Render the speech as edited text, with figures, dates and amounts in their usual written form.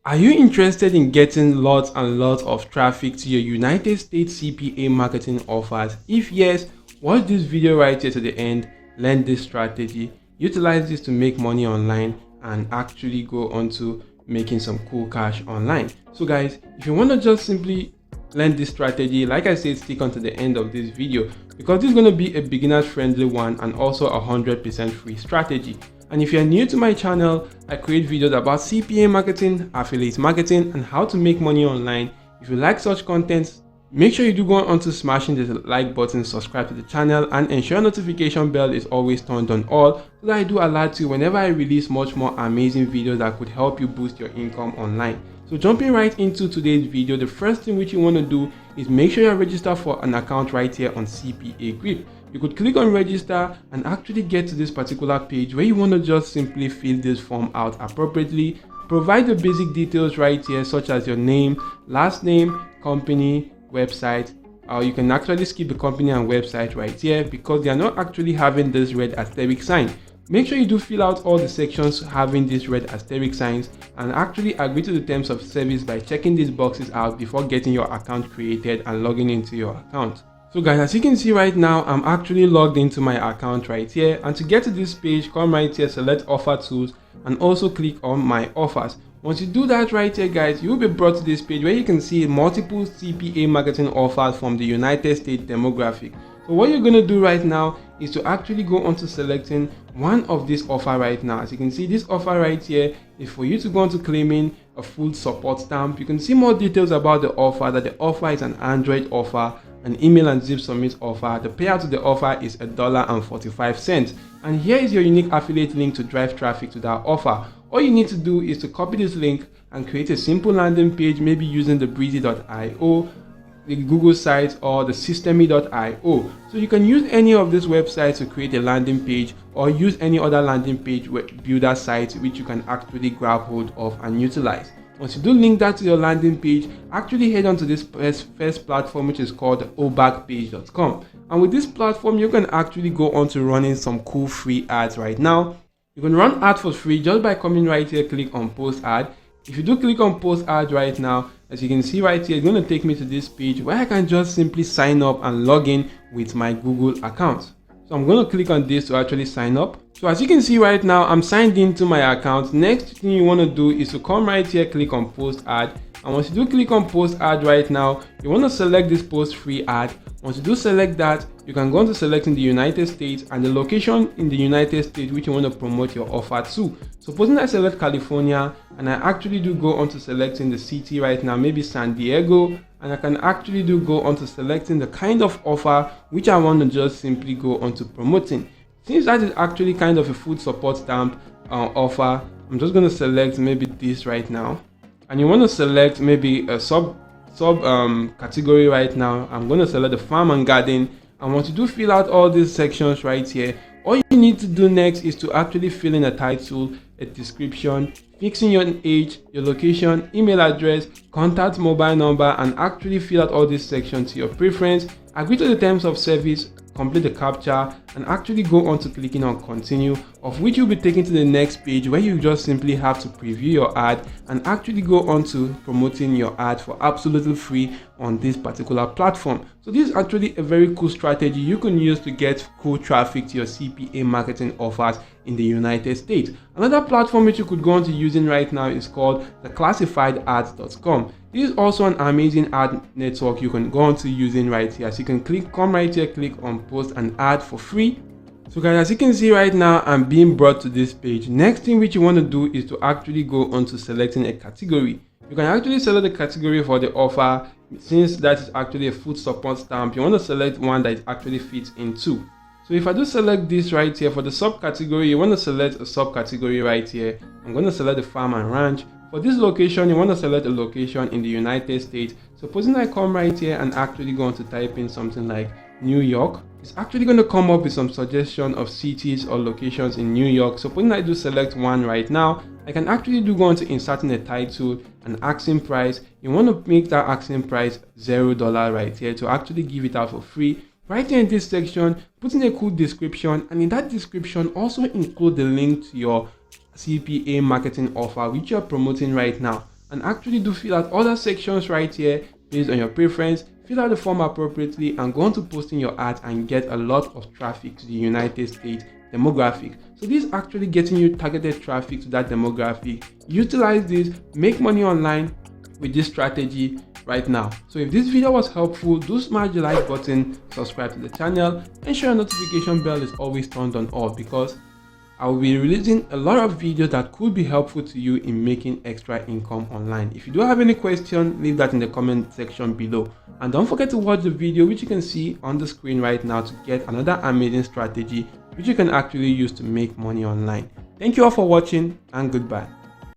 Are you interested in getting lots and lots of traffic to your United States CPA marketing offers? If yes, watch this video right here to the end, learn this strategy, utilize this to make money online and actually go on to making some cool cash online. So guys, if you want to just simply learn this strategy, like I said, stick on to the end of this video because this is going to be a beginner friendly one and also 100% free strategy. And if you're new to my channel, I create videos about CPA marketing, affiliate marketing, and how to make money online. If you like such content, make sure you do go on to smashing the like button, subscribe to the channel, and ensure notification bell is always turned on all so that I do alert you whenever I release much more amazing videos that could help you boost your income online. So jumping right into today's video, the first thing which you want to do is make sure you're registered for an account right here on CPAGRIP. You could click on register and actually get to this particular page where you want to just simply fill this form out appropriately. Provide the basic details right here such as your name, last name, company, website. You can actually skip the company and website right here because they are not actually having this red asterisk sign. Make sure you do fill out all the sections having these red asterisk signs and actually agree to the terms of service by checking these boxes out before getting your account created and logging into your account. So guys, as you can see right now, I'm actually logged into my account right here, and to get to this page, come right here, select offer tools and also click on my offers. Once you do that right here guys, you will be brought to this page where you can see multiple CPA marketing offers from the United States demographic. So what you're going to do right now is to actually go on to selecting one of these offer right now. As you can see, this offer right here is for you to go on to claiming a full support stamp. You can see more details about the offer, that the offer is an Android offer, an email and zip submit offer. The payout to the offer is $1.45, and here is your unique affiliate link to drive traffic to that offer. All you need to do is to copy this link and create a simple landing page, maybe using the breezy.io, the Google site, or the systemy.io. So you can use any of these websites to create a landing page, or use any other landing page builder site which you can actually grab hold of and utilize. Once you do link that to your landing page, actually head on to this first platform which is called obackpage.com. And with this platform, you can actually go on to running some cool free ads right now. You can run ads for free just by coming right here, click on post ad. If you do click on post ad right now, as you can see right here, it's going to take me to this page where I can just simply sign up and log in with my Google account. So I'm going to click on this to actually sign up. So as you can see right now, I'm signed into my account. Next thing you want to do is to come right here, click on post ad. And once you do click on post ad right now, you want to select this post free ad. Once you do select that, you can go on to selecting the United States and the location in the United States which you want to promote your offer to. Supposing I select California and I actually do go on to selecting the city right now, maybe San Diego, and I can actually do go on to selecting the kind of offer which I want to just simply go on to promoting. Since that is actually kind of a food support stamp offer, I'm just going to select maybe this right now. And you want to select maybe a sub category right now. I'm going to select the farm and garden. And once you do fill out all these sections right here, all you need to do next is to actually fill in a title, a description, fixing your age, your location, email address, contact mobile number, and actually fill out all these sections to your preference. Agree to the terms of service, complete the captcha, and actually go on to clicking on continue, of which you'll be taken to the next page where you just simply have to preview your ad and actually go on to promoting your ad for absolutely free on this particular platform. So this is actually a very cool strategy you can use to get cool traffic to your CPA marketing offers in the United States. Another platform which you could go on to using right now is called the classifiedads.com. This is also an amazing ad network you can go on to using right here. So you can come right here, click on post an ad for free. So guys, as you can see right now, I'm being brought to this page. Next thing which you want to do is to actually go on to selecting a category. You can actually select the category for the offer. Since that is actually a food support stamp, you want to select one that it actually fits into. So if I do select this right here for the subcategory, you want to select a subcategory right here. I'm going to select the farm and ranch. For this location, you want to select a location in the United States. Supposing I come right here and actually go on to type in something like New York, it's actually going to come up with some suggestion of cities or locations in New York. Supposing I do select one right now, I can actually do go on to inserting a title, an asking price. You want to make that asking price $0 right here to actually give it out for free. Right here in this section, put in a cool description, and in that description also include the link to your CPA marketing offer which you're promoting right now. and actually do fill out other sections right here based on your preference. Fill out the form appropriately and go on to posting your ads and get a lot of traffic to the United States demographic. So this is actually getting you targeted traffic to that demographic. Utilize this, make money online with this strategy right now. So if this video was helpful, do smash the like button, subscribe to the channel, ensure your notification bell is always turned on all, because I will be releasing a lot of videos that could be helpful to you in making extra income online. If you do have any question, leave that in the comment section below. And don't forget to watch the video which you can see on the screen right now to get another amazing strategy which you can actually use to make money online. Thank you all for watching, and goodbye.